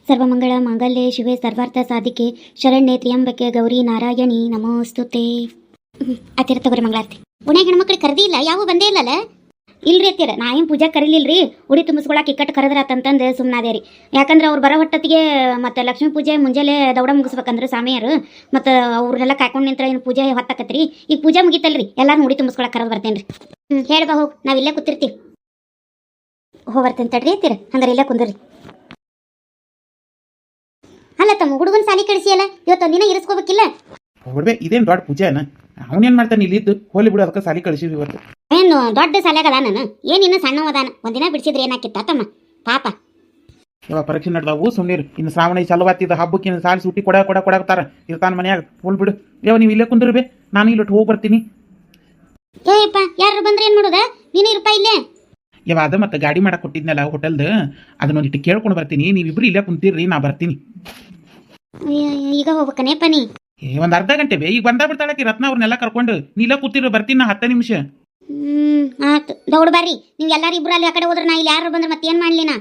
ಸರ್ವಮಂಗಳ ಮಾಂಗಲ್ಯೆ ಶಿವೆ ಸರ್ವಾರ್ಥ ಸಾಧಿಕೆ ಶರಣ್ಯೆ ತ್ರ್ಯಂಬಕೆ ಗೌರಿ ನಾರಾಯಣಿ ನಮೋಸ್ತುತೆ. ಅತ್ತಿರ ತಗೋರಿ ಮಂಗಳಾರತಿ. ಉಣ್ಯಾಗ ಹೆಣ್ಮಕ್ಳಿಗೆ ಕರೆದಿ ಇಲ್ಲ, ಯಾವ ಬಂದೇ ಇಲ್ಲಲ್ಲ? ಇಲ್ರಿ ಅತ್ತಿರ, ನಾ ಏನು ಪೂಜಾ ಕರೀಲಿಲ್ರಿ. ಉಡಿ ತುಂಬಿಸ್ಕೊಳಕ್ಕೆ ಇಕ್ಕಟ್ಟು ಕರೆದ್ರಾತಂತಂದು ಸುಮ್ಮನಾದೆ ರೀ. ಯಾಕಂದ್ರೆ ಅವ್ರು ಬರೋ ಹೊಟ್ಟತ್ತಿಗೆ ಮತ್ತು ಲಕ್ಷ್ಮೀ ಪೂಜೆ ಮುಂಜಾನೆ ದೌಡ ಮುಗಿಸ್ಬೇಕಂದ್ರೆ ಸಾಮಿಯರು ಮತ್ತು ಅವ್ರನ್ನೆಲ್ಲ ಕಾಯ್ಕೊಂಡು ನಿಂತ್ರ ಏನು ಪೂಜೆ ಹೊತ್ತಾಕತ್ರಿ. ಈಗ ಪೂಜೆ ಮುಗಿತಲ್ರಿ, ಎಲ್ಲರೂ ಉಡಿ ತುಂಬಿಸ್ಕೊಳಕ್ಕೆ ಕರೆದು ಬರ್ತೇನೆ ರೀ. ಹೇಳ್ಬಾ ಹೋಗಿ, ನಾವಿಲ್ಲೇ ಕೂತಿರ್ತೀವಿ. ಬರ್ತೇನೆ ತಡ್ರಿ ಅತ್ತಿರ, ಹಂಗಾರೆ ಇಲ್ಲೇ ಕುಂದ್ರಿ. ಅಲ್ಲ ತಮ್ಮ ಹುಡುಗನ ಸಾಲಿ ಕಳಿಸಿಯಲ್ಲ, ಇವತ್ತೊಂದು ದಿನ ಇರಿಸ್ಕೋಬೇಕಿಲ್ಲ? ಹೊಡ್ಬೆ ಇದೇನು ದೊಡ್ಡ ಪೂಜೆನ, ಅವನೇನು ಮಾಡ್ತಾನೆ ಇಲ್ಲಿದ್ದು ಹೋಲಿ ಬಿಡು, ಅದಕ್ಕೆ ಸಾಲಿ ಕಳಿಸಿದ್ವಿ ಇವತ್ತು. ಏನು ದೊಡ್ಡ ಸಾಲ್ಯಾಗದ ನಾನು, ಏನಿನ್ನು ಸಣ್ಣವದಾನ, ಒಂದಿನ ಬಿಡಿಸಿದ್ರೆ ಏನಾಕಿತ್ತ ತಮ್ಮ ಪಾಪ. ಇವಾಗ ಪರೀಕ್ಷೆ ನಡೆದವು, ಸುಮ್ಮನೆ ಇನ್ನು ಶ್ರಾವಣ ಚಲವಾತಿದ್ದ ಹಬ್ಬಕ್ಕೆ ಇನ್ನು ಸಾಲಿ ಸೂಟಿ ಕೊಡಾಕ್ತಾರ ಇರ್ತಾನ ಮನ್ಯಾಗ. ಹೋಲ್ ಬಿಡು ಯಾವ, ನೀವು ಇಲ್ಲೇ ಕುಂದ್ರಬೇ, ನಾನು ಇಲ್ಲೊಟ್ಟು ಹೋಗಿ ಬರ್ತೀನಿ. ಏಯಪ್ಪ, ಯಾರು ಬಂದ್ರೆ ಏನು ಮಾಡೋದ, ನೀನು ಇರಪ್ಪ ಇಲ್ಲೇ. ಯಾವ ಅದ ಮತ್ತೆ ಗಾಡಿ ಮಾಡಕ್ಕೆ ಕೊಟ್ಟಿದ್ನಲ್ಲ ಹೋಟೆಲ್ದು, ಅದನ್ನೊಂದಿಟ್ಟು ಕೇಳ್ಕೊಂಡು ಬರ್ತೀನಿ. ನೀವಿಬ್ರು ಇಲ್ಲೇ ಕುಂತೀರ್ರಿ, ನಾ ಬರ್ತೀನಿ. ಈಗ ಹೋಗ್ಬೇಕನೇಪ್ಪ ನೀ? ಒಂದು ಅರ್ಧ ಗಂಟೆ ಬೇ, ಈಗ ಬಂದ ಬಿಡ್ತಾಳಕಿ ರತ್ನ ಅವ್ರನ್ನೆಲ್ಲ ಕರ್ಕೊಂಡು. ನೀ ಇಲ್ಲ ಕೂತಿರೋ, ಬರ್ತೀನಿ ನಾ 10 ನಿಮಿಷ. ಆಯ್ತು ದೌಡ್ ಬರ್ರಿ. ನೀವು ಎಲ್ಲಾರು ಇಬ್ರು ಅಲ್ಲಿ ಆ ಕಡೆ ಹೋದ್ರೆ ನಾ ಇಲ್ಲಿ ಯಾರು ಬಂದ್ರೆ ಮತ್ತೆ ಏನು ಮಾಡ್ಲಿ ನಾ?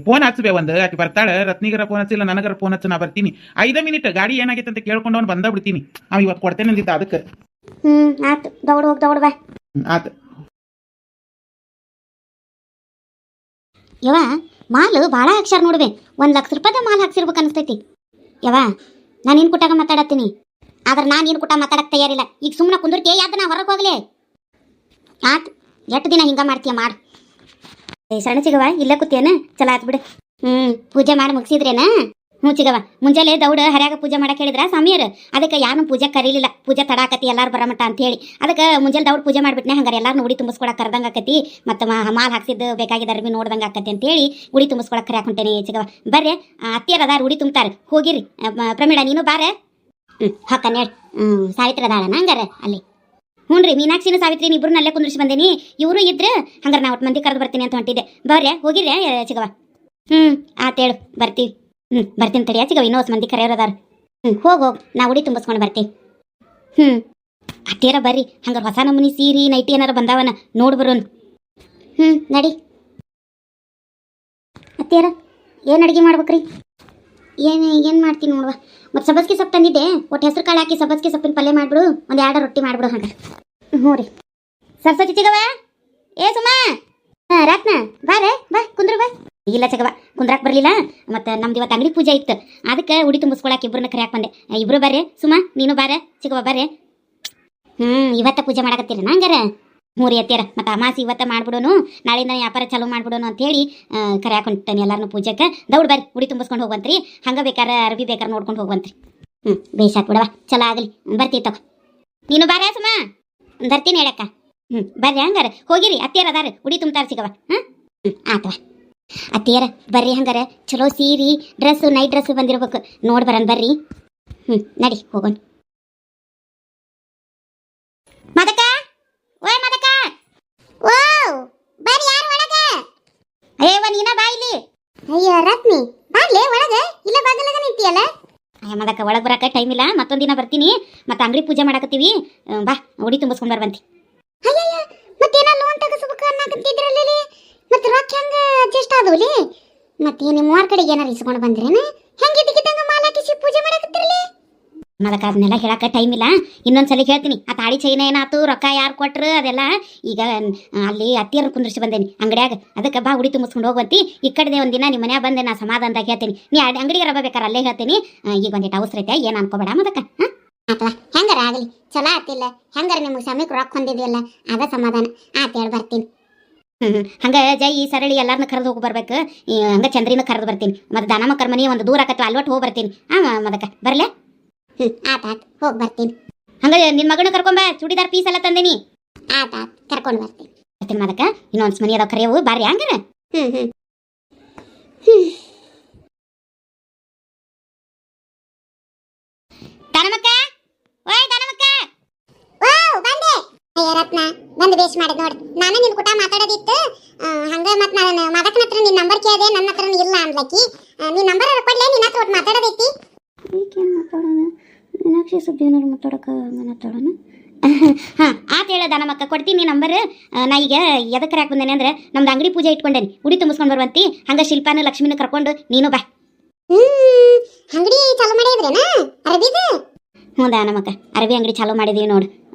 ಫೋನ್ ಹಚ್ಚಬೇ, ಒಂದು ಆಕೆ ಬರ್ತಾಳೆ. ರತ್ನಿಗರ ಫೋನ್ ಹಚ್ಚಿಲ್ಲ, ನನಗರ ಫೋನ್ ಹಚ್ಚ, ನಾ ಬರ್ತೀನಿ. 5 ಮಿನಿಟ್ ಗಾಡಿ ಏನಾಗೈತೆ ಅಂತ ಕೇಳ್ಕೊಂಡು ಅವ್ನು ಬಂದ ಬಿಡ್ತೀನಿ. ಅವ ಇವತ್ತು ಕೊಡ್ತೇನೆ ಅಂದಿದ್ದ ಅದಕ್ಕೆ. ಆಯ್ತು ದೌಡ್ ಹೋಗಿ ದೌಡ್ ಬಾ. ಆಯ್ತು. ಯವ ಮಾಲು ಭಾಳ ಹಾಕ್ಸಾರ ನೋಡ್ಬೆ, 1 ಲಕ್ಷ ರೂಪಾಯಿದ ಮಾಲ್ ಹಾಕ್ಸಿರ್ಬೇಕು ಅನಿಸ್ತೈತಿ. ಯವ ನಾನು ಏನು ಕುಟ್ಟಾಗ ಮಾತಾಡತ್ತೀನಿ, ಆದ್ರೆ ನಾನು ಏನು ಕುಟ್ಟ ಮಾತಾಡಕ್ಕೆ ತಯಾರಿಲ್ಲ. ಈಗ ಸುಮ್ಮನೆ ಕುಂದಿರ್ತೀಯ, ಯಾವ್ದು ನಾ ಹೊರಗೆ ಹೋಗ್ಲಿ? ಆಯ್ತು, ಎಷ್ಟು ದಿನ ಹಿಂಗೆ ಮಾಡ್ತೀಯ ಮಾಡು. ಸಣ್ಣ ಚಿಗವ ಇಲ್ಲೇ ಕೂತಿಯೇನ? ಚಲ ಆಯ್ತು ಬಿಡು. ಪೂಜೆ ಮಾಡಿ ಮುಗಿಸಿದ್ರೇನ? ಚಿಗವ ಮುಂಜಾನೆ ದೌಡ ಹರ್ಯಾಗ ಪೂಜೆ ಮಾಡಕ್ಕೆ ಹೇಳಿದ್ರ ಸ್ವಾಮಿಯರು, ಅದಕ್ಕೆ ಯಾರು ಪೂಜೆ ಕರೀಲಿಲ್ಲ. ಪೂಜೆ ತಡಾಕತಿ ಎಲ್ಲಾರು ಬರಮಟ್ಟ ಅಂತ ಹೇಳಿ, ಅದಕ್ಕೆ ಮುಂಜಾನೆ ದೌಡ್ ಪೂಜೆ ಮಾಡ್ಬಿಟ್ನೆ. ಹಂಗಾರೆ ಎಲ್ಲಾರು ಉಡಿ ತುಂಬಿಸ್ಕೊಳಕ್ಕೆ ಕರ್ದಂಗೆ ಆಕತಿ, ಮತ್ತು ಮಾಲ್ ಹಾಕ್ಸಿದ್ದು ಬೇಕಾಗಿದ್ದ ಅರ್ಬಿ ನೋಡ್ದಂಗೆ ಆಕತಿ ಅಂತೇಳಿ ಉಡಿ ತುಂಬಿಸ್ಕೊಳಕ್ಕೆ ಕರ್ಯಾಕ ಹೊಂಟೇನಿ. ಚಿಗವ ಬರ್ರೆ, ಅತ್ತಿಯರ ಅದಾರ ಉಡಿ ತುಂಬ್ತಾರೆ, ಹೋಗಿರಿ. ಪ್ರಮೀಳ ನೀನು ಬಾರೆ. ಹಾಕನ್ ಹೇಳಿ. ಸಾವಿತ್ರಿ ಅದಾಳನ ಹಂಗಾರೆ ಅಲ್ಲಿ? ಹ್ಞೂ ರೀ, ಮೀನಾಕ್ಷಿನೂ ಸಾವಿತ್ರಿ ಇಬ್ಬರನ್ನ ಅಲ್ಲೇ ಕುಂದ್ರಿಸಿ ಬಂದೇನಿ. ಇವರು ಇದ್ರೆ ಹಂಗಾರೆ ನಾ ಒಟ್ಟು ಮಂದಿ ಕರೆದು ಬರ್ತೀನಿ ಅಂತ ಹೊಂಟಿದ್ದೆ. ಬರ್ರೆ ಹೋಗಿರಿ ಚಿಗವ. ಆತೇಳು ಬರ್ತೀವಿ. ಬರ್ತೀನಿ ತಡಿಯ ಚಿಗವ, ಇನ್ನೂ ಮಂದಿ ಕರೆಯೋರದಾರ. ಹೋಗಿ ನಾ ಉಡಿ ತುಂಬಿಸ್ಕೊಂಡು ಬರ್ತೀನಿ. ಅತ್ತೇರ ಬರ್ರಿ, ಹಂಗಾರೆ ಹೊಸ ನಮೂನಿ ಸೀರೆ ನೈಟಿ ಏನಾರ ಬಂದಾವನ ನೋಡಿ ಬರೋನ್. ನಡಿ ಅತ್ತೇರ, ಏನು ಅಡುಗೆ ಮಾಡ್ಬೇಕ್ರಿ? ಏನು ಮಾಡ್ತೀನಿ ನೋಡುವ. ಮತ್ತು ಸಬ್ಬಸ್ಗೆ ಸೊಪ್ಪು ತಂದಿದ್ದೆ, ಒಟ್ಟು ಹೆಸರು ಕಾಳು ಹಾಕಿ ಸಬ್ಬಸ್ಗೆ ಸೊಪ್ಪಿನ ಪಲ್ಯ ಮಾಡಿಬಿಡು, ಒಂದು 2 ರೊಟ್ಟಿ ಮಾಡಿಬಿಡು ಹಂಗೆ. ಹ್ಞೂ ರೀ. ಸರಸ್ವತಿ ಚಿಗವ, ಏ ಸುಮಾ, ರತ್ನ ಬಾರೆ ಬಾ ಕುಂದ್ರು ಬಾ. ಇಲ್ಲ ಚಿಗವ ಕುಂದ್ರಾಕ್ ಬರಲಿಲ್ಲ, ಮತ್ತು ನಮ್ದು ಇವತ್ತು ಅಂಗಡಿ ಪೂಜೆ ಇತ್ತು, ಅದಕ್ಕೆ ಉಡಿ ತುಂಬಿಸ್ಕೊಳಕ್ಕೆ ಇಬ್ಬರನ್ನ ಕರೆಯಾಕೆ ಬಂದೆ. ಇಬ್ಬರು ಬರ್ರೆ. ಸುಮಾ ನೀನು ಬಾರೆ, ಚಿಗವ ಬರ್ರೆ. ಇವತ್ತ ಪೂಜೆ ಮಾಡಕತ್ತೀರ ಹಂಗಾರೆ? ಹ್ಞೂ ರೀ ಅತ್ತೀರ, ಮತ್ತು ಅಮಾಸಿ ಇವತ್ತ ಮಾಡ್ಬಿಡೋನು, ನಾಳಿಂದ ವ್ಯಾಪಾರ ಚಾಲೂ ಮಾಡ್ಬಿಡೋನು ಅಂತೇಳಿ ಕರೆಯಾಕೆ ಹೊಂಟಾನೆ ಎಲ್ಲಾರನ್ನೂ ಪೂಜೆಗೆ. ದೌಡ್ ಬರ್ರಿ, ಉಡಿ ತುಂಬಿಸ್ಕೊಂಡು ಹೋಗ್ವಂತ್ರಿ. ಹಂಗೆ ಬೇಕಾರೆ ಅರ್ಬಿ ಬೇಕಾರೆ ನೋಡ್ಕೊಂಡು ಹೋಗ್ವಂತ್ರಿ. ಬೇಸಾಕ್ ಬಿಡವ, ಚಲೋ ಆಗಲಿ. ಬರ್ತೀವಿ ತಗೋ. ನೀನು ಬಾರೆ ಸುಮಾ, ಬರ್ತೀನಿ ಹೇಳಕ್ಕ. ಬರ್ರಿ ಹಂಗಾರೆ, ಹೋಗಿರಿ. ಅತ್ತಿಯರ ಅದಾರ ಉಡಿ ತುಂಬ್ತಾರ ಸಿಗವ. ಆತವ ಅತ್ತಿಯರ ಬರ್ರಿ, ಹಂಗಾರೆ ಚಲೋ ಸೀರೆ ಡ್ರೆಸ್ಸು ನೈಟ್ ಡ್ರೆಸ್ಸು ಬಂದಿರ್ಬೇಕು, ನೋಡಿ ಬರೋಣ ಬರ್ರಿ. ನಡಿ ಹೋಗೋಣ. ಮದಕ, ಓಯ್ ಮದಕ, ಓ ಬರ್ರಿ, ಯಾರು ಒಳಗ? ಅಯ್ಯವ್ವ ನೀನ ಬಾ ಇಲ್ಲಿ. ಅಯ್ಯ ರತ್ನಿ ಬಾರ್ಲೆ ಒಳಗ, ಇಲ್ಲ ಬಾಗಲಾಗ ನಿಂತಿಯಲ್ಲ. ಅಯ್ಯ ಮದಕ ಒಳಗೆ ಬರಕ್ಕೆ ಟೈಮ್ ಇಲ್ಲ, ಮತ್ತೊಂದಿನ ಬರ್ತೀನಿ. ಮತ್ತೆ ಅಂಗಡಿ ಪೂಜೆ ಮಾಡಕತ್ತೀವಿ, ಬಾ ಉಡಿ ತುಂಬಿಸ್ಕೊಂಡು ಬರ್ಬಂತಿ. ಅಯ್ಯಯ್ಯ ಮತ್ತೇನ ಲೋನ್ ತಗಸ್ಬೇಕು ಅನ್ನಕತ್ತಿದ್ರಲ್ಲಿ, ಮತ್ತೆ ರೊಕ್ಕ ಹೆಂಗ ಅಡ್ಜಸ್ಟ್ ಆದವ್ಲಿ? ಮತ್ತೆ ನಿಮ್ಮ ಮೂವರ ಕಡೆಗೆ ಏನಾರು ಇಸ್ಕೊಂಡು ಬಂದ್ರೇನ? ಹೆಂಗೆ ದಿಕ್ಕಿದಂಗ ಮಾಲ್ ಹಾಕಿಸಿ ಪೂಜೆ ಮಾಡಕತ್ತಿರಲಿ? ಅದಕ್ಕೆ ಅದನ್ನೆಲ್ಲ ಹೇಳಕ್ಕೆ ಟೈಮ್ ಇಲ್ಲ, ಇನ್ನೊಂದ್ಸಲಿ ಹೇಳ್ತೀನಿ. ಆ ತಾಳಿ ಚೈನ ಏನಾಯ್ತು, ರೊಕ್ಕ ಯಾರು ಕೊಟ್ರು ಅದೆಲ್ಲ ಈಗ ಅಲ್ಲಿ ಅತ್ತಿಯರು ಕುಂದ್ರಿಸಿ ಬಂದೇನಿ ಅಂಗಡಿಯಾಗ. ಅದಕ್ಕೆ ಬಾ ಉಡಿ ತುಂಬಿಸ್ಕೊಂಡು ಹೋಗ್ಬಂತಿ. ಈ ಕಡೆ ಒಂದಿನ ನಿಮ್ಮ ಮನ್ಯಾಗ ಬಂದೆ, ನಾ ಸಮಾಧಾನದಾಗ ಹೇಳ್ತೀನಿ. ನೀ ಅಂಗಡಿಗೆ ರಬ್ಬ ಬೇಕಾರೆ ಅಲ್ಲೇ ಹೇಳ್ತೀನಿ. ಈಗ ಒಂದಿಟ್ಟು ಅವಸರ ಐತೆ, ಏನು ಅನ್ಕೋಬೇಡ ಮದಕ್ಕ. ಆತವ ಹೆಂಗಾರ ಆಗಲಿ, ಚಲೋ ಆತಿಲ್ಲ. ಹೆಂಗಾರ ನಿಮ್ಗೆ ಸಮಯಕ್ಕೆ ರೊಕ್ಕ ಹೊಂದಿದೆಯಲ್ಲ, ಅದ ಸಮಾಧಾನ ಆತ ಹೇಳಿ ಬರ್ತೀನಿ. ಹಂಗೆ ಜೈ ಸರಳಿ ಎಲ್ಲಾರನ್ನ ಕರೆದು ಹೋಗಿ ಬರ್ಬೇಕು. ಹಂಗೆ ಚಂದ್ರಿನ ಕರೆದು ಬರ್ತೀನಿ. ಮತ್ತು ದಾನಮ್ಮ ಕರ್ಮನಿ ಒಂದು ದೂರ ಆಕತ್ವ, ಅಲ್ವಟ್ಟು ಹೋಗಿ ಬರ್ತೀನಿ. ಮದಕ್ಕ ಬರ್ಲೆ. ಆತ ಹೋಗಿ ಬರ್ತೀನಿ. ಹಂಗೆ ನಿನ್ನ ಮಗನ ಕರ್ಕೊಂಬ, ಚೂಡಿದಾರ್ ಪೀಸ್ ಎಲ್ಲ ತಂದೇನಿ. ಆತ ಕರ್ಕೊಂಡು ಬರ್ತೀನಿ ಮದಕ್ಕ. ಇನ್ನೊಂದು ಮನಿ ಅದಾವ ಕರೆಯವು, ಬಾರಿ ಹಂಗಾರ. ದಾನಮಕ್ಕ, ಓಯ್ ದಾನಮಕ್ಕ. ಓ ಬಂದೆ. ಅಯ್ಯ ರತ್ನ ಬಂದು ಬೇಸ್ ಮಾಡಿದ್ ನೋಡಿ. ನಾನು ನಿನ್ ಕೂಟ ಮಾತಾಡೋದಿತ್ತು, ಹಂಗ ಮತ್ತೆ ನಾನು ಮದಕ್ಕನ ಹತ್ರ ನಿನ್ನ ನಂಬರ್ ಕೇಳಿದೆ, ನನ್ನ ಹತ್ರ ಇಲ್ಲ ಅನ್ಲಕ್ಕಿ. ನಿನ್ನ ನಂಬರ್ ಕೊಡ್ಲೇ, ನಿನ್ನ ಹತ್ರ ಒಟ್ಟು ಮಾತಾಡೋದೈತಿ. ಈಗೇನು ಮಾತಾಡೋಣ? ಮೀನಾಕ್ಷಿ ಸುದ್ದಿ ಏನಾರು ಮಾತಾಡೋಕೆ ಮಾತಾಡೋಣ. ಆತ ಹೇಳ ದಾನಮಕ್ಕ, ಕೊಡ್ತೀನಿ ನಂಬರ್. ನಾ ಈಗ ಎದಕ್ಕೆ ಕರ್ಯಾಕೆ ಬಂದೇನೆ ಅಂದ್ರೆ, ನಮ್ದು ಅಂಗಡಿ ಪೂಜೆ ಇಟ್ಕೊಂಡೇನಿ, ಉಡಿ ತುಂಬಿಸ್ಕೊಂಡು ಬರುವಂತಿ. ಹಂಗೆ ಶಿಲ್ಪಾನ ಲಕ್ಷ್ಮಿನ ಕರ್ಕೊಂಡು ನೀನು ಬಾ. ಅಂಗಡಿ ಚಾಲು ಮಾಡಿದ್ರೇನ ಅರಬಿದ? ಹ್ಞೂ ನಮ್ಮಕ್ಕ ಅರಬಿ ಅಂಗಡಿ ಚಾಲೂ ಮಾಡಿದೀವಿ ನೋಡು.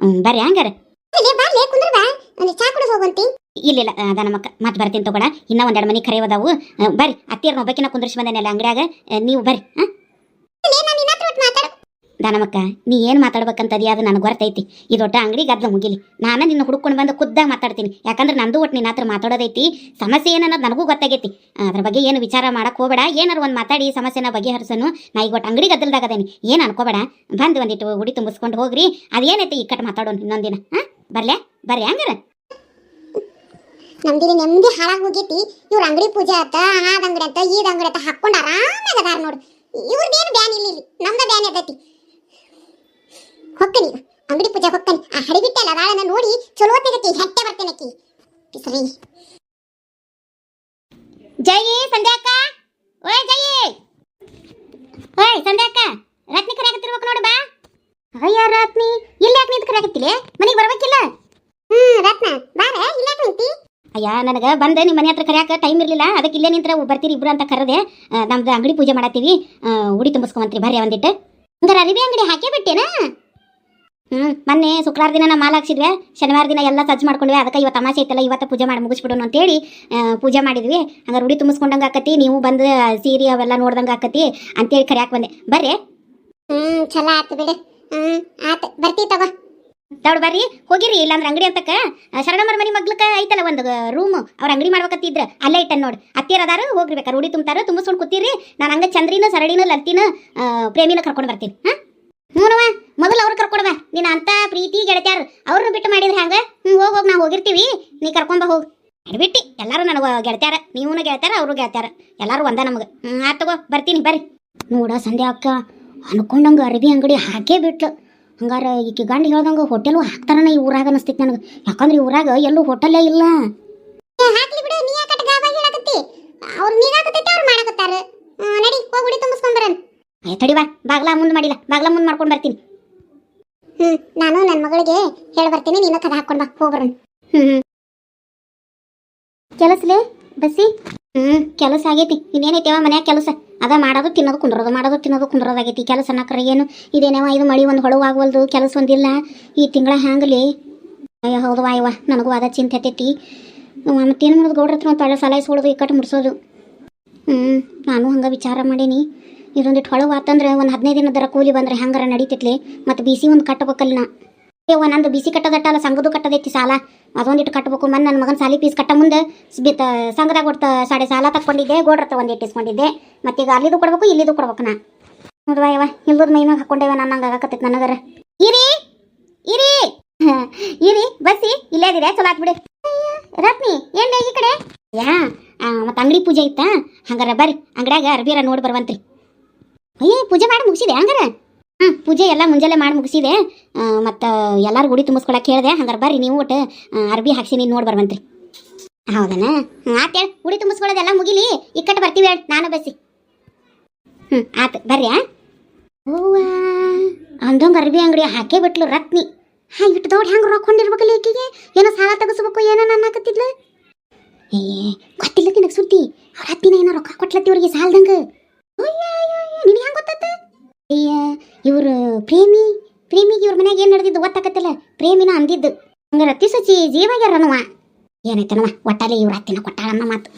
ಬರ್ರಿ ಹಂಗಾರ. ಬಾರ್ಲೆ ಕುಂದ್ರ ಬಾ, ಒಂದು ಚಾ ಕುಡಿದು ಹೋಗಂತಿ. ಇಲ್ಲ ನಮ್ಮಕ್ಕ ಮತ್ತೆ ಬರ್ತೀನಿ ತಗೋಣ. ಇನ್ನೂ ಒಂದೆರಡು ಮನೆ ಕರೆಯೋದಾವು. ಬರ್ರಿ ಅತ್ತಿಯರ್ ಒಬ್ಬಕಿನ ಕುಂದ್ರಿಸಿ ಬಂದೇನಲ್ಲ ಅಂಗಡಿಯಾಗ. ನೀವು ಬರ್ರಿ. ನಮ್ಮಕ್ಕ ನೀ ಏನು ಮಾತಾಡ್ಬೇಕಂತದಿ ಅದು ನನಗೆ ಗೊತ್ತೈತಿ. ಇದು ಒಟ್ಟ ಅಂಗಡಿ ಗದ್ಲ ಮುಗಿಲಿ, ನಾನು ನಿನ್ನ ಹುಡುಕೊಂಡು ಬಂದು ಖುದ್ದಾಗ ಮಾತಾಡ್ತೀನಿ. ಯಾಕಂದ್ರೆ ನಂದು ಒಟ್ಟು ನಿನ್ನ ಹತ್ರ ಮಾತಾಡೋದೈತಿ. ಸಮಸ್ಯೆ ಏನನ್ನೋದು ನನಗೂ ಗೊತ್ತಾಗೈತಿ. ಅದ್ರ ಬಗ್ಗೆ ಏನು ವಿಚಾರ ಮಾಡಕ್ಕೆ ಹೋಗಬೇಡ. ಏನಾರು ಒಂದು ಮಾತಾಡಿ ಸಮಸ್ಯೆನ ಬಗೆಹರಿಸನು. ನಾ ಈಗ ಒಟ್ಟು ಅಂಗಡಿ ಗದ್ದಲ್ದಾಗದೇನಿ, ಏನು ಅನ್ಕೋಬೇಡ. ಬಂದು ಒಂದಿಟ್ಟು ಉಡಿ ತುಂಬಿಸ್ಕೊಂಡು ಹೋಗ್ರಿ. ಅದೇನೈತಿ ಈ ಕಟ್ ಮಾತಾಡೋಣ ಇನ್ನೊಂದಿನ. ಬರ್ರಿ ಹಂಗಾರ. ನಮ್ದಿರಿ ನೆಮ್ಮದಿ ಹಾಳಾಗಿ ಹೋಗೈತಿ. ಇವ್ರ ಅಂಗಡಿ ಪೂಜೆ ಆತ, ಆದ ಅಂಗಡಿ ಅಂತ ಈದ ಅಂಗಡಿ ಅಂತ ಹಾಕೊಂಡು ಆರಾಮಾಗದಾರ ನೋಡು. ಇವ್ರದ್ದೇನು ಬ್ಯಾನ್ ಇಲ್ಲ, ನಮ್ದ ಬ್ಯಾನ್ ಇರ್ತೈತಿ. ಹೊಕ್ಕನಿ ಅಂಗಡಿ ಪೂಜೆ ಹೊಕ್ಕನಿ. ಆ ಹಡಿಬಿಟ್ಟಲ್ಲ ಅದಾಳನ್ನ ನೋಡಿ ಚಲೋ ತೆಗತಿ ಹೆಟ್ಟೆ ಬರ್ತೇನಕ್ಕಿ ಸರಿ. ಜಯಿ ಸಂಧ್ಯಾಕ, ಓಯ್ ಜಯಿ, ಓಯ್ ಸಂಧ್ಯಾಕ, ರತ್ನಿ ಕರೆಯಾಕತ್ತಿರ್ಬೇಕು ನೋಡು. ಬಾ. ಅಯ್ಯ ರತ್ನಿ, ಇಲ್ಲಿ ಯಾಕೆ ನಿಂತು ಕರೆಯಾಕತ್ತಿಲೆ? ಮನೆಗೆ ಬರ್ಬೇಕಿಲ್ಲ? ರತ್ನ ಬಾರ, ಇಲ್ಲ ಯಾಕೆ ನಿಂತಿ? ಅಯ್ಯ ನನಗೆ ಬಂದೆ ನಿಮ್ಮ ಮನೆ ಹತ್ರ ಕರೆಯಾಕ ಟೈಮ್ ಇರಲಿಲ್ಲ. ಅದಕ್ಕೆ ಇಲ್ಲೇ ನಿಂತ್ರ ಬರ್ತೀರಿ ಇಬ್ರು ಅಂತ ಕರೆದೆ. ನಮ್ದು ಅಂಗಡಿ ಪೂಜೆ ಮಾಡತ್ತೀವಿ, ಉಡಿ ತುಂಬಿಸ್ಕೊಂಬಂತ್ರಿ ಬರ್ರಿ ಒಂದಿಟ್ಟು. ಹಂಗಾರೆ ಅರಿವಿ ಅಂಗಡಿ ಹಾಕೇ ಬಿಟ್ಟೇನಾ? ಮೊನ್ನೆ ಶುಕ್ರವಾರ ದಿನ ನಾವು ಮಾಲ್ ಹಾಕ್ಸಿದ್ವಿ, ಶನಿವಾರ ದಿನ ಎಲ್ಲ ಸಜ್ಜು ಮಾಡ್ಕೊಂಡ್ವಿ. ಅದಕ್ಕೆ ಇವತ್ತು ತಮಾಷೆ ಐತಲ್ಲ, ಇವತ್ತು ಪೂಜೆ ಮಾಡಿ ಮುಗಿಸ್ಬಿಡೋಣ ಅಂತೇಳಿ ಪೂಜೆ ಮಾಡಿದ್ವಿ. ಹಂಗಾರೆ ಉಡಿ ತುಂಬಿಸ್ಕೊಂಡಂಗೆ ಆಕತಿ, ನೀವು ಬಂದು ಸೀರೆ ಅವೆಲ್ಲ ನೋಡ್ದಂಗೆ ಆಕತಿ ಅಂತೇಳಿ ಕರೆಯಾಕೆ ಬಂದೆ. ಬರ್ರಿ. ಚಲೋ ಆತು ಬಿಡು. ಆತು ಬರ್ತೀವಿ ತಗೋ. ದೌಡ್ ಬರ್ರಿ ಹೋಗಿರಿ. ಇಲ್ಲಾಂದ್ರೆ ಅಂಗಡಿ ಅಂತಕ್ಕ ಶರಣಮ್ಮರ ಮನೆ ಮಗ್ಲಕ್ಕ ಐತಲ್ಲ ಒಂದು ರೂಮ್, ಅವ್ರ ಅಂಗಡಿ ಮಾಡ್ಬೇಕತ್ತಿದ್ರ ಅಲ್ಲೇ ಇಟ್ಟನ್ ನೋಡಿ. ಅತ್ತಿಯರ್ ಅದಾರು ಹೋಗ್ಬೇಕಾರೆ ಉಡಿ ತುಂಬ್ತಾರ, ತುಂಬಿಸ್ಕೊಂಡು ಕೂತೀರಿ. ನಾನು ಹಂಗ ಚಂದ್ರಿನ ಸರಳಿನ ಲಲ್ತಿನ ಪ್ರೇಮಿನ ಕರ್ಕೊಂಡು ಬರ್ತೀನಿ. ಹ್ಞೂನವ ಮೊದಲು ಅವ್ರು ಕರ್ಕೊಡ್ಬಾ. ನೀನು ಅಂತ ಪ್ರೀತಿ ಗೆಳತ್ಯಾರ ಅವ್ರನ್ನ ಬಿಟ್ಟು ಮಾಡಿದ್ರೆ ಹಂಗ. ಹೋಗಿ ನಾವು ಹೋಗಿರ್ತೀವಿ, ನೀ ಕರ್ಕೊಂಬ ಹೋಗಿ. ಬಿಟ್ಟು ಎಲ್ಲರೂ ನನಗೆ ಗೆಳತ್ಯಾರ, ನೀವು ಗೆಳತ್ಯಾರ ಅವರು ಗೆಳತ್ಯಾರ, ಎಲ್ಲರೂ ಒಂದ ನಮಗೆ. ತಗೋ ಬರ್ತೀನಿ ಬರ್ರಿ. ನೋಡ ಸಂಧ್ಯಾ ಅಕ್ಕ ಅನ್ಕೊಂಡಂಗೆ ಅರಬಿ ಅಂಗಡಿ ಹಾಕೇ ಬಿಟ್ಲು. ಹಂಗಾರ ಈಕಿ ಗಂಡ ಹೇಳ್ದಂಗೆ ಹೋಟೆಲು ಹಾಕ್ತಾರನ ಈ ಊರಾಗ ಅನಿಸ್ತೈತಿ ನನಗೆ. ಯಾಕಂದ್ರೆ ಈ ಊರಾಗ ಎಲ್ಲೂ ಹೋಟೆಲ್ಲೇ ಇಲ್ಲ. ಹಾಕ್ಲಿ ಬಿಡು, ನೀ ಯಾಕೆ ಗಾಬ ಹೇಳಕತ್ತಿ? ಅವ್ರು ನೀರಾಕತ್ತೈತಿ, ಅವ್ರು ಮಾಡಕತ್ತಾರ. ನಡಿ ಹೋಗಿ ಉಡಿ ತುಂಬಿಸ್ಕೊಂಬರನ್. ತಡಿವಾ, ಬಾಗ್ಲಾ ಮುಂದೆ ಮಾಡಿಲ್ಲ, ಬಾಗ್ಲಾ ಮುಂದೆ ಮಾಡ್ಕೊಂಡು ಬರ್ತೀನಿ. ನಾನು ನನ್ನ ಮಗಳಿಗೆ ಹೇಳಿ ಬರ್ತೀನಿ, ನೀನು ಕದ ಹಾಕೊಂಡು ಬಾ, ಹೋಗ್ಬರೋಣ. ಕೆಲಸಲೇ ಬಸ್ಸಿ? ಕೆಲಸ ಆಗೈತಿ. ಇನ್ನೇನೈತೆವ ಮನ್ಯಾಗ ಕೆಲಸ ಅದ ಮಾಡೋದು ತಿನ್ನೋದು ಕುಂದ್ರೋದು, ಮಾಡೋದು ತಿನ್ನೋದು ಕುಂದ್ರೋದಾಗೈತಿ. ಕೆಲಸ ಅನ್ನಕ್ರೆ ಏನು ಇದೇನೇವ, ಇದು ಮಳಿ ಒಂದು ಹೊಳವಾಗವಲ್ದು, ಕೆಲಸ ಒಂದಿಲ್ಲ. ಈ ತಿಂಗಳ ಹ್ಯಾಂಗಲಿ? ಅಯ್ಯೋ ಹೌದು ವಾಯವ್ವ, ನನಗೂ ಅದ ಚಿಂತೆ ಹತ್ತೈತಿ. ಮತ್ತೇನು ಮಾಡೋದು, ಗೌಡ್ರ ಹತ್ರ ಒಂದು ಒಳ್ಳೆ ಸಲ ಇಸ್ಕೊಳ್ಳೋದು, ಇಕ್ಕಟ್ಟು ಮುಡ್ಸೋದು. ನಾನು ಹಂಗೆ ವಿಚಾರ ಮಾಡೀನಿ. ಇದೊಂದಿಟ್ಟು ಹೊಳವಾತಂದ್ರೆ ಒಂದು 15 ದಿನದರ ಕೂಲಿ ಬಂದರೆ ಹಂಗಾರ ನಡೀತಿತ್ಲಿ. ಮತ್ತು ಬಿಸಿ ಒಂದು ಕಟ್ಟಬೇಕಲ್ಲ ನಾ. ಯವ್ವ ನಂದು ಬಿಸಿ ಕಟ್ಟದಟ್ಟಲ್ಲ, ಸಂಘದು ಕಟ್ಟದೈತಿ ಸಾಲ. ಅದೊಂದಿಟ್ಟು ಕಟ್ಟಬೇಕು. ಮೊನ್ನೆ ನನ್ನ ಮಗನ ಸಾಲಿ ಫೀಸ್ ಕಟ್ಟ ಮುಂದೆ ಸಂಘದಾಗ ಕೊಡ್ತ ಸಾಡೆ ಸಾಲ ತಗೊಂಡಿದ್ದೆ, ಗೋಡ್ರತ್ತ ಒಂದಿಟ್ಟು ಇಸ್ಕೊಂಡಿದ್ದೆ. ಮತ್ತೀಗ ಅಲ್ಲಿದು ಕೊಡ್ಬೇಕು, ಇಲ್ಲಿದು ಕೊಡ್ಬೇಕು. ನಾ ನೋಡುವ ಯವ್ವ ಇಲ್ದದ ಮೈನಾಗ ಹಾಕೊಂಡೇವ, ನಾನು ಹಂಗೆ ಆಗಕತ್ತೈತಿ ನನಗರ. ಇರಿ ಇರಿ ಇರಿ ಬಸ್ಸಿ ಇಲ್ಲೇ ಇದ್ದೀರಾ? ಚಲೋ ಆತ್ ಬಿಡಿ. ರತ್ನಿ ಏನ್ ಈ ಕಡೆ? ಮತ್ತು ಅಂಗಡಿ ಪೂಜೆ ಇತ್ತಾ? ಹಂಗಾರ ಬರ್ರಿ ಅಂಗಡ್ಯಾಗ ಅರ್ಬಿಯರ ನೋಡಿ ಬರ್ವಂತ್ರಿ. ಅಯ್ಯೇ ಪೂಜೆ ಮಾಡಿ ಮುಗಿಸಿದೆ ಹಂಗಾರ? ಪೂಜೆ ಎಲ್ಲ ಮುಂಜಾನೆ ಮಾಡಿ ಮುಗಿಸಿದೆ. ಮತ್ತು ಎಲ್ಲರೂ ಗುಡಿ ತುಂಬಿಸ್ಕೊಳಕ್ಕೆ ಹೇಳಿದೆ. ಹಂಗಾರೆ ಬರ್ರಿ ನೀವು ಒಟ್ಟು ಅರ್ಬಿ ಹಾಕ್ಸಿ ನೀನು ನೋಡಿ ಬರ್ವಂತ್ರಿ. ಹೌದನ? ಆತೇಳಿ ಗುಡಿ ತುಂಬಿಸ್ಕೊಳ್ಳೋದೆಲ್ಲ ಮುಗಿಲಿ, ಇಕ್ಕಟ್ಟು ಬರ್ತೀವಿ ಹೇಳಿ ನಾನು ಬಸ್ಸಿ. ಆತು ಬರ್ರಿ. ಹೂವ ಅಂದಂಗೆ ಅರ್ಬಿ ಅಂಗಡಿ ಹಾಕೇ ಬಿಟ್ಲು ರತ್ನಿ. ಇಟ್ಟು ದೊಡ್ಡ ಹೆಂಗೆ ರೊಕ್ಕ ಕೊಂಡಿರ್ಬೇಕಲ್ಲ ಈಕಿಗೆ. ಏನೋ ಸಾಲ ತೆಗಿಸ್ಬೇಕು ಏನೋ ನನ್ನ ಹಾಕತ್ತಿದ್ಲು. ಗೊತ್ತಿಲ್ಲ ತಿನ್ನಕ್ಕೆ ಸುದ್ದಿ. ಅವ್ರ ಹತ್ತಿನ ಏನೋ ರೊಕ್ಕ ಕೊಟ್ಲತ್ತಿವ್ರಿಗೆ ಸಾಲದಂಗೆ. ನಿನಗೆ ಹೆಂಗೆ ಗೊತ್ತಾತ? ಇವರು ಪ್ರೇಮಿಗೆ ಇವ್ರ ಮನ್ಯಾಗ ಏನು ನಡೆದಿದ್ದು ಗೊತ್ತಾಕತ್ತಿಲ್ಲ. ಪ್ರೇಮಿನ ಅಂದಿದ್ದು ಹಂಗ ರತ್ತಿ ಸಚಿ ಜೀವಾಗ್ಯಾರನವ. ಏನೈತನವ ಒಟ್ಟಾಲಿ ಇವ್ರ ಹತ್ತಿನ ಕೊಟ್ಟಾಳನ್ನ ಮಾತು.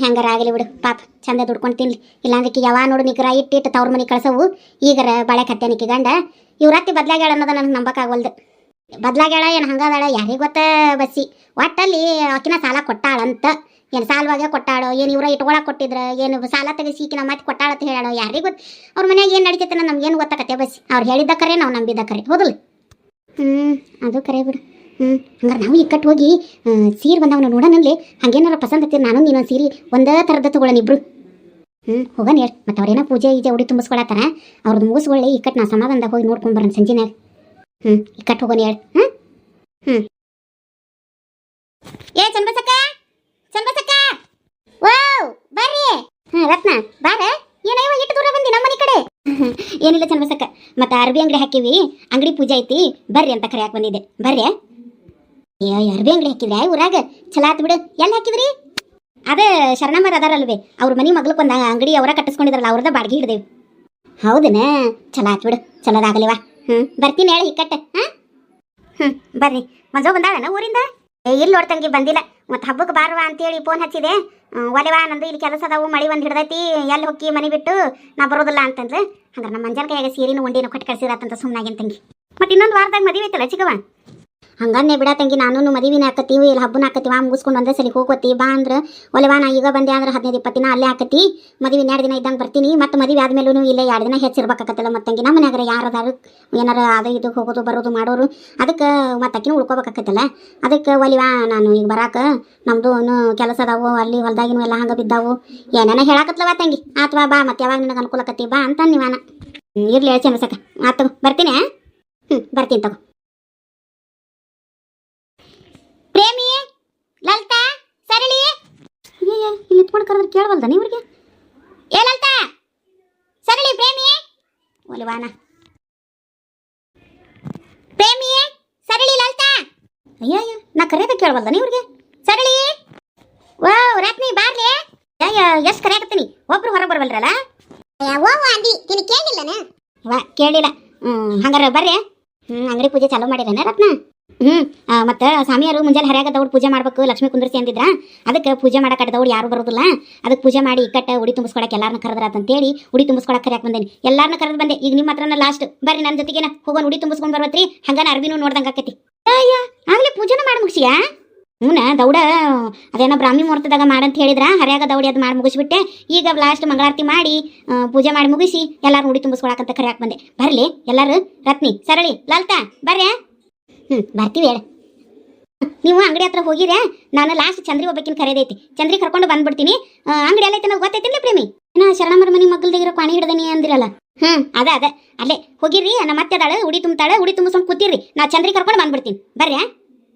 ಹೆಂಗಾರ ಆಗಲಿ ಬಿಡು, ಪಾಪ ಚಂದ ದುಡ್ಕೊಂಡು ತಿನ್ಲಿ. ಇಲ್ಲಾಂದ್ರೆ ಯಾವ ನೋಡು ನಿಗ್ರ ಇಟ್ಟಿಟ್ಟು ತವ್ರ ಮನೆ ಕಳ್ಸವು. ಈಗರ ಬಾಳೆ ಕತ್ತೇನಿಕ್ಕಿ ಗಂಡ ಇವ್ರ ಹತ್ತಿ ಬದ್ಲಾಗ್ಯಾಳ ಅನ್ನೋದು ನನಗೆ ನಂಬಕ್ಕಾಗವಲ್ದು. ಬದ್ಲಾಗ್ಯಾಳ ಏನು ಹಂಗದಾಳ ಯಾರಿಗೆ ಗೊತ್ತ ಬಸ್ಸಿ. ಒಟ್ಟಲ್ಲಿ ಆಕಿನ ಸಾಲ ಕೊಟ್ಟಾಳಂತ. ಏನು ಸಾಲವಾಗ ಕೊಟ್ಟಾಳೋ, ಏನು ಇವರ ಇಟ್ಕೊಳಕ್ಕೆ ಕೊಟ್ಟಿದ್ರ, ಏನು ಸಾಲ ತೆಗಿಸಿ ಈಕಿನ ಮತ್ತೆ ಕೊಟ್ಟಾಳ ಅಂತ ಹೇಳಾಳೋ ಯಾರಿಗೆ ಗೊತ್ತು. ಅವ್ರ ಮನ್ಯಾಗ ಏನು ನಡೀತೈತೆ ನಮ್ಗೇನು ಗೊತ್ತಾಕತ್ತೆ ಬಸ್ಸಿ. ಅವ್ರು ಹೇಳಿದ್ದ ಕರೆ, ನಾವು ನಂಬಿದ್ದ ಕರೆ, ಹೌದಲ್ಲ? ಅದು ಕರೆ ಬಿಡು. ಹಂಗಾರೆ ನಾವು ಇಕ್ಕಟ್ಟು ಹೋಗಿ ಸೀರೆ ಬಂದವನು ನೋಡೋನಲ್ಲಿ ಹಂಗೇನಾರ ಪಸಂದ್ ಹತ್ತೀರಿ. ನಾನು ಇನ್ನೊಂದು ಸೀರೆ ಒಂದೇ ಥರದ ತಗೊಳ್ಳೋಣ ಇಬ್ರು. ಹೋಗೋಣ ಹೇಳಿ. ಮತ್ತು ಅವ್ರೇನೋ ಪೂಜೆ ಈಜೆ ಉಡಿ ತುಂಬಿಸ್ಕೊಳತ್ತಾರ, ಅವ್ರದ್ದು ಮುಗಿಸ್ಕೊಳ್ಳಿ. ಇಕ್ಕಟ್ಟು ನಾ ಸಮಾಧಾನದಾಗ ಹೋಗಿ ನೋಡ್ಕೊಂಬರೋಣ ಸಂಜಿನಾಗ. ಇಕ್ಕಟ್ಟು ಹೋಗೋಣ ಹೇಳಿ. ಏ ಚಂದ್ರಸಕ್ಕ, ಚಂದ್ರಸಕ್ಕ, ಓ ಬರ್ರಿ. ರತ್ನ ಬಾರ. ಏನಯ್ಯವ ಇಟ್ಟು ದೂರ ಬಂದಿ ನಮ್ಮ ಮನೆ ಕಡೆ? ಏನಿಲ್ಲ ಚಂದ್ರಸಕ್ಕ, ಮತ್ತು ಅರ್ಬಿ ಅಂಗಡಿ ಹಾಕಿವಿ, ಅಂಗಡಿ ಪೂಜೆ ಐತಿ ಬರ್ರಿ ಅಂತ ಕರೆಯಾಕೆ ಬಂದಿದ್ದೆ. ಬರ್ರಿ. ಅರ್ಬಿ ಅಂಗಡಿ ಹಾಕಿದ್ರಿ ಊರಾಗ? ಚಲೋ ಆತು ಬಿಡು. ಎಲ್ಲಿ ಹಾಕಿದ್ರಿ? ಅದೇ ಶರಣಮ್ಮರ ಅದಾರಲ್ವೇ ಅವ್ರ ಮನೆ ಮಗ್ಳಕ್ಕೆ ಒಂದು ಅಂಗಡಿ ಅವರ ಕಟ್ಟಿಸ್ಕೊಂಡಿದ್ರಲ್ಲ ಅವ್ರದ ಬಾಡಿಗೆ ಹಿಡ್ದೇವಿ. ಹೌದನ, ಚಲೋ ಆತ್ ಬಿಡು, ಚಲೋದಾಗಲಿವ. ಬರ್ತೀನಿ ಹೇಳಿ ಇಕ್ಕಟ್ಟೆ. ಬರ್ರಿ. ಮಂಜೋ ಬಂದಾಳನ ಊರಿಂದ? ಇಲ್ಲಿ ನೋಡ್ತಂಗಿ ಬಂದಿಲ್ಲ. ಮತ್ತು ಹಬ್ಬಕ್ಕೆ ಬಾರವಾ ಅಂತೇಳಿ ಫೋನ್ ಹಚ್ಚಿದೆ. ಒಲೆವಾ ನಂದು ಇಲ್ಲಿ ಕೆಲಸ ಅದಾವು, ಮಳಿ ಒಂದು ಹಿಡ್ದೈತಿ, ಎಲ್ಲಿ ಹೊಕ್ಕಿ ಮನೆ ಬಿಟ್ಟು ನಾ ಬರೋದಿಲ್ಲ ಅಂತಂದ್ರೆ ಹಂಗಾರೆ ನಮ್ಮ ಮಂಜನ ಕೈಯಾಗ ಸೀರಿನ ಉಂಡಿನ ಕೊಟ್ಟು ಕಳ್ಸಿರತ್ತಂತ ಸುಮ್ಮನಾಗಿನ ತಂಗಿ. ಮತ್ತು ಇನ್ನೊಂದು ವಾರದಾಗ ಮದುವೆ ಐತಲ್ಲ ಚಿಗವ. ಹಂಗನ್ನೇ ಬಿಡ ತಂಗಿ, ನಾನು ಮದುವೆನ ಹಾಕತ್ತೀವಿ, ಇಲ್ಲಿ ಹಬ್ಬನ ಹಾಕತ್ತೀವ, ಮುಗಿಸ್ಕೊಂಡು ಒಂದೇ ಸಲ ಹೋಗೋತಿ ಬಾ ಅಂದ್ರೆ ಒಲೆವಾ ನಾ ಈಗ ಬಂದೆ ಅಂದ್ರೆ 15-20 ದಿನ ಅಲ್ಲೇ ಹಾಕತಿ. ಮದುವೆ 2 ದಿನ ಇದ್ದಂಗೆ ಬರ್ತೀನಿ. ಮತ್ತು ಮದುವೆ ಆದ್ಮೇಲೂ ಇಲ್ಲೇ 2 ದಿನ ಹೆಚ್ಚಿರ್ಬೇಕಾಗತ್ತಲ್ಲ. ಮತ್ತು ತಂಗಿ ನಮ್ಮ ಮನ್ಯಾಗ ಯಾರದಾರು ಏನಾರ ಅದು ಇದು ಹೋಗೋದು ಬರೋದು ಮಾಡೋರು, ಅದಕ್ಕೆ ಮತ್ತು ಅಕ್ಕಿನೂ ಉಳ್ಕೋಬೇಕಾಗತ್ತಲ್ಲ. ಅದಕ್ಕೆ ಒಲಿವಾ ನಾನು ಈಗ ಬರಾಕ ನಮ್ಮದು ಕೆಲಸ ಅದಾವು, ಅಲ್ಲಿ ಹೊಲ್ದಾಗಿನೂ ಎಲ್ಲ ಹಂಗೆ ಬಿದ್ದಾವು, ಏನೇನ ಹೇಳಾಕತ್ಲವ ತಂಗಿ. ಆತ್ವಾ ಬಾ, ಮತ್ತೆ ಯಾವಾಗ ನಿನಗೆ ಅನುಕೂಲಕತ್ತಿ ಬಾ ಅಂತ ನೀವಾನ. ಇರ್ಲಿ ಹೇಳಿ ಚಂದ್ರಸಕ. ಆತು ಬರ್ತೀನಿ. ಬರ್ತೀನಿ ತಗೋ. ಪ್ರೇಮಿ, ಲಲಿತಾ, ಸರಳಿ, ಇಲ್ಲಿ ಇಟ್ಕೊಂಡು ಕರೆದ್ರೆ ಕೇಳವಲ್ದ ನೀವ್ರಿಗೆ? ಏ ಲಲಿತಾ, ಸರಳಿ, ಪ್ರೇಮಿ, ಒಲಿವಾನ, ಪ್ರೇಮಿ, ಸರಳಿ, ಲಲಿತಾ. ಅಯ್ಯ ನಾ ಕರೆಯೋದ ಕೇಳವಲ್ದ ನೀವ್ರಿಗೆ? ಸರಳಿ, ಓ ರತ್ನಿ ಬಾರ್ಲಿ. ಎಷ್ಟು ಕರೆಯಾಕತ್ತೀನಿ, ಒಬ್ರು ಹೊರಗೆ ಬರವಲ್ರಲ್ಲ. ಓ ಅಂದಿ ನಿನ್ ಕೇಳಿಲ್ಲನ? ಕೇಳಿಲ್ಲ. ಹಂಗಾರ ಬರ್ರಿ. ಅಂಗಡಿ ಪೂಜೆ ಚಾಲೂ ಮಾಡಿರೇನ ರತ್ನ? ಮತ್ತು ಸ್ವಾಮಿಯರು ಮುಂಜಾನೆ ಹರ್ಯಾಗ ದೌಡ್ ಪೂಜೆ ಮಾಡ್ಬೇಕು, ಲಕ್ಷ್ಮೀ ಕುಂದ್ರಿಸಿ ಅಂದಿದ್ರ. ಅದಕ್ಕೆ ಪೂಜೆ ಮಾಡಕ್ಕೆ ದೌಡ್ ಯಾರು ಬರೋದಿಲ್ಲ. ಅದಕ್ಕೆ ಪೂಜೆ ಮಾಡಿ ಇಕ್ಕಟ್ಟ ಉಡಿ ತುಂಬಿಸ್ಕೊಳಕ್ಕೆ ಎಲ್ಲಾರನ್ನ ಕರೆದ್ರಾತಂತೇಳಿ ಉಡಿ ತುಂಬಿಸ್ಕೊಳಕ್ಕೆ ಕರೆಯಾಕ ಬಂದೇನಿ. ಎಲ್ಲಾರನ್ನ ಕರೆದು ಬಂದೆ. ಈಗ ನಿಮ್ಮ ಹತ್ರನ ಲಾಸ್ಟ್. ಬರ್ರಿ ನನ್ನ ಜೊತೆಗೇನ ಹೋಗೋಣ, ಉಡಿ ತುಂಬಿಸ್ಕೊಂಡು ಬರ್ಬತ್ರಿ. ಹಂಗಾನ ಅರ್ಬಿನೂ ನೋಡ್ದಂಗೆ ಆಕತಿ. ಆಗ್ಲೇ ಪೂಜೆನ ಮಾಡಿ ಮುಗಿಸಿಯಾ? ದೌಡ ಅದೇನೋ ಬ್ರಾಹ್ಮಿ ಮುಹೂರ್ತದಾಗ ಮಾಡಂತ ಹೇಳಿದ್ರ, ಹರ್ಯಾಗ ದೌಡಿ ಅದು ಮಾಡಿ ಮುಗಿಸ್ಬಿಟ್ಟೆ. ಈಗ ಲಾಸ್ಟ್ ಮಂಗಳಾರತಿ ಮಾಡಿ ಪೂಜೆ ಮಾಡಿ ಮುಗಿಸಿ ಎಲ್ಲಾರು ಉಡಿ ತುಂಬಿಸ್ಕೊಳಕಂತ ಕರೆಯಾಕ ಬಂದೆ. ಬರ್ಲಿ ಎಲ್ಲಾರು. ರತ್ನಿ, ಸರಳಿ, ಲಲಿತಾ ಬರ್ಯಾ? ಬರ್ತೀವಿ ಹೇಳ. ನೀವು ಅಂಗಡಿ ಹತ್ರ ಹೋಗಿರೇ? ನಾನು ಲಾಸ್ಟ್ ಚಂದ್ರಿ ಒಬ್ಬಕಿನ ಕರೆದೈತಿ. ಚಂದ್ರಿ ಕರ್ಕೊಂಡು ಬಂದ್ಬಿಡ್ತೀನಿ. ಅಂಗಡಿ ಎಲ್ಲ ಐತೆ ಗೊತ್ತೈತಿಲ್ಲ ಪ್ರೇಮಿ? ಶರಣಮ್ಮರ ಮನೆ ಮಗ್ಗಲ್ದಾಗಿರೋ ಪಾಣಿ ಹಿಡ್ದನಿ ಅಂದಿರಲ್ಲ. ಅದ ಅಲ್ಲೇ ಹೋಗಿರಿ. ನಮ್ಮ ಮತ್ತೆ ಅದಾಳ, ಉಡಿ ತುಂಬ್ತಾಳೆ. ಉಡಿ ತುಂಬಿಸ್ಕೊಂಡು ಕೂತಿರ್ರಿ, ನಾ ಚಂದ್ರಿ ಕರ್ಕೊಂಡು ಬಂದ್ಬಿಡ್ತೀನಿ. ಬರ್ಯಾ?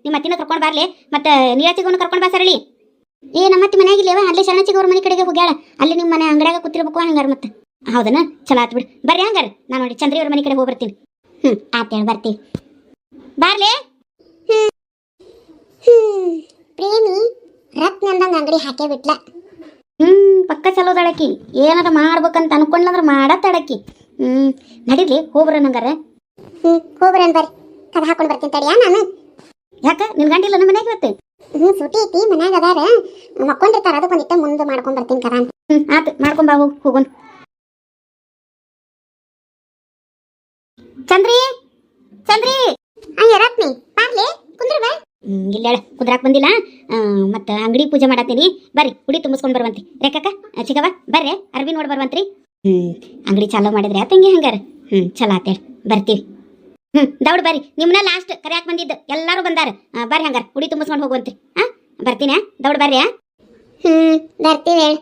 ನಿಮ್ಮ ಅತ್ತಿನ ಕರ್ಕೊಂಡು ಬರ್ಲಿ. ಮತ್ತೆ ನೀರಾಚಿಗವನ್ನ ಕರ್ಕೊಂಡು ಬಾ ಸರಳಿ. ನಮ್ಮ ಅತ್ತಿ ಮನೆಯಾಗಿಲ್ಲೇವ? ಅಲ್ಲೇ ಶರಣಚಿಗವ್ರ ಮನೆ ಕಡೆಗೆ ಹೋಗ್ಯಾಳ. ಅಲ್ಲಿ ನಿಮ್ಮ ಮನೆ ಅಂಗಡಿಯಾಗ ಕೂತಿರ್ಬೇಕು ಹಂಗಾರ. ಮತ್ತೆ ಹೌದನ, ಚಲೋ ಆತ್ ಬಿಡು. ಬರ್ರಿ ಹಂಗಾರ ನಾನು ನೋಡಿ ಚಂದ್ರಿ ಅವ್ರ ಮನೆ ಕಡೆ ಹೋಗಿ ಬರ್ತೀನಿ. ಆತೇಳಿ ಬರ್ತೀವಿ. ಬಾರ್ಲೆ. ಪ್ರೇಮಿ ರತ್ನ ಅಂದಂಗ ಅಂಗಡಿ ಹಾಕೇ ಬಿಟ್ಲ. ಪಕ್ಕ ಚಲೋದಳಕಿ. ಏನಾರ ಮಾಡ್ಬೇಕಂತ ಅನ್ಕೊಂಡ್ಲಂದ್ರ ಮಾಡತ್ತಡಕಿ. ನಡೀಲಿ ಹೋಗ್ಬರ ನಂಗಾರ. ಹೋಗ್ಬರನ್ ಬರ್ರಿ. ಕದ ಹಾಕೊಂಡು ಬರ್ತೀನಿ ತಡಿಯಾ ನಾನು. ಯಾಕ ನಿನ್ ಗಂಡಿಲ್ಲ ನಮ್ಮ ಮನ್ಯಾಗ ಇವತ್ತು? ಸುಟಿ ಐತಿ, ಮನ್ಯಾಗ ಅದಾರ ಮಕ್ಕೊಂಡಿರ್ತಾರ. ಅದಕ್ಕೊಂದಿಟ್ಟ ಮುಂದೆ ಮಾಡ್ಕೊಂಡ್ ಬರ್ತೀನಿ ಕದ. ಆತು ಮಾಡ್ಕೊಂಬಾ, ಹೋಗೋಣ. ಚಂದ್ರಿ, ಚಂದ್ರಿ. ಅಯ್ಯ ರತ್ನಿ ಬಾರ್ಲಿ, ಕುಂದ್ರ ಬಾ. ಇಲ್ಲ ಕುದ್ರಾಕ್ ಬಂದಿಲ್ಲ. ಮತ್ತೆ ಅಂಗಡಿ ಪೂಜೆ ಮಾಡತ್ತೀನಿ. ಬರ್ರಿ ಉಡಿ ತುಂಬಿಸ್ಕೊಂಡ್ ಬರ್ವಂತಿ. ರೇಖಕ್ಕ, ಚಿಗವ ಬರ್ರಿ ಅರ್ಬಿ ನೋಡಿ ಬರ್ವಂತ್ರಿ. ಅಂಗಡಿ ಚಾಲೂ ಮಾಡಿದ್ರೆ ತಂಗಿ ಹಂಗಾರ. ಚಲೋ ಆತೇಳಿ ಬರ್ತೀವಿ. ದೌಡ್ ಬರ್ರಿ. ನಿಮ್ಮನ್ನ ಲಾಸ್ಟ್ ಕರೆಯಾಕ್ ಬಂದಿದ್ದು ಎಲ್ಲಾರು ಬಂದಾರ. ಬರ್ರಿ ಹಂಗಾರ ಉಡಿ ತುಂಬಿಸ್ಕೊಂಡು ಹೋಗುವಂತ್ರಿ. ಬರ್ತೀನಿ. ದೌಡ್ ಬರ್ರಿ. ಬರ್ತೀವಿ ಹೇಳ.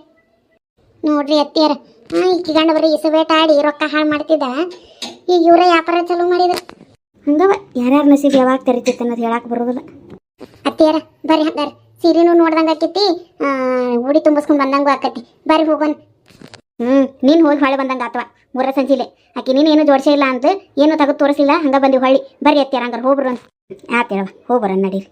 ನೋಡ್ರಿ ಅತ್ತಿಯಾರ, ಈಕಿ ಗಂಡ ಬರ್ರಿ ಇಸಬೇಟ ಆಡಿ ರೊಕ್ಕ ಹಾಳು ಮಾಡ್ತಿದ್ದ. ಈಗ ಇವ್ರ ವ್ಯಾಪಾರ ಚಾಲೂ ಮಾಡಿದ್ರು. ಹಂಗವ ಯಾರ್ಯಾರ ನಸೀಬ್ ಯಾವಾಗ ತೆರಿತೈತೆ ಅನ್ನೋದು ಹೇಳಕ್ ಬರೋದಿಲ್ಲ. ಅತ್ತಿಯಾರ ಬರ್ರಿ ಹಂಗಾರ. ಸೀರೆನೂ ನೋಡ್ದಂಗ ಆಕೈತಿ, ಉಡಿ ತುಂಬಿಸ್ಕೊಂಡ್ ಬಂದಂಗೂ ಆಕತಿ. ಬರ್ರಿ ಹೋಗೋಣ. ನೀನು ಹೋಗಿ ಹೊಳೆ ಬಂದಂಗೆ ಆತವ. ಮೂರ ಸಂಜಿಲೆ ಆಕಿ ನೀನು ಏನು ಜೋಡಿಸೇ ಇಲ್ಲ ಅಂತ ಏನು ತೆಗೆದು ತೋರಿಸಿಲ್ಲ. ಹಂಗ ಬಂದಿ ಹೊಳ್ಳಿ. ಬರ್ರಿ ಅತ್ತಿಯಾರ ಹಂಗಾರ ಹೋಗ್ಬರು ಅಂತ. ಆತೇಳವ ಹೋಗ್ಬರ ನಡೀರಿ.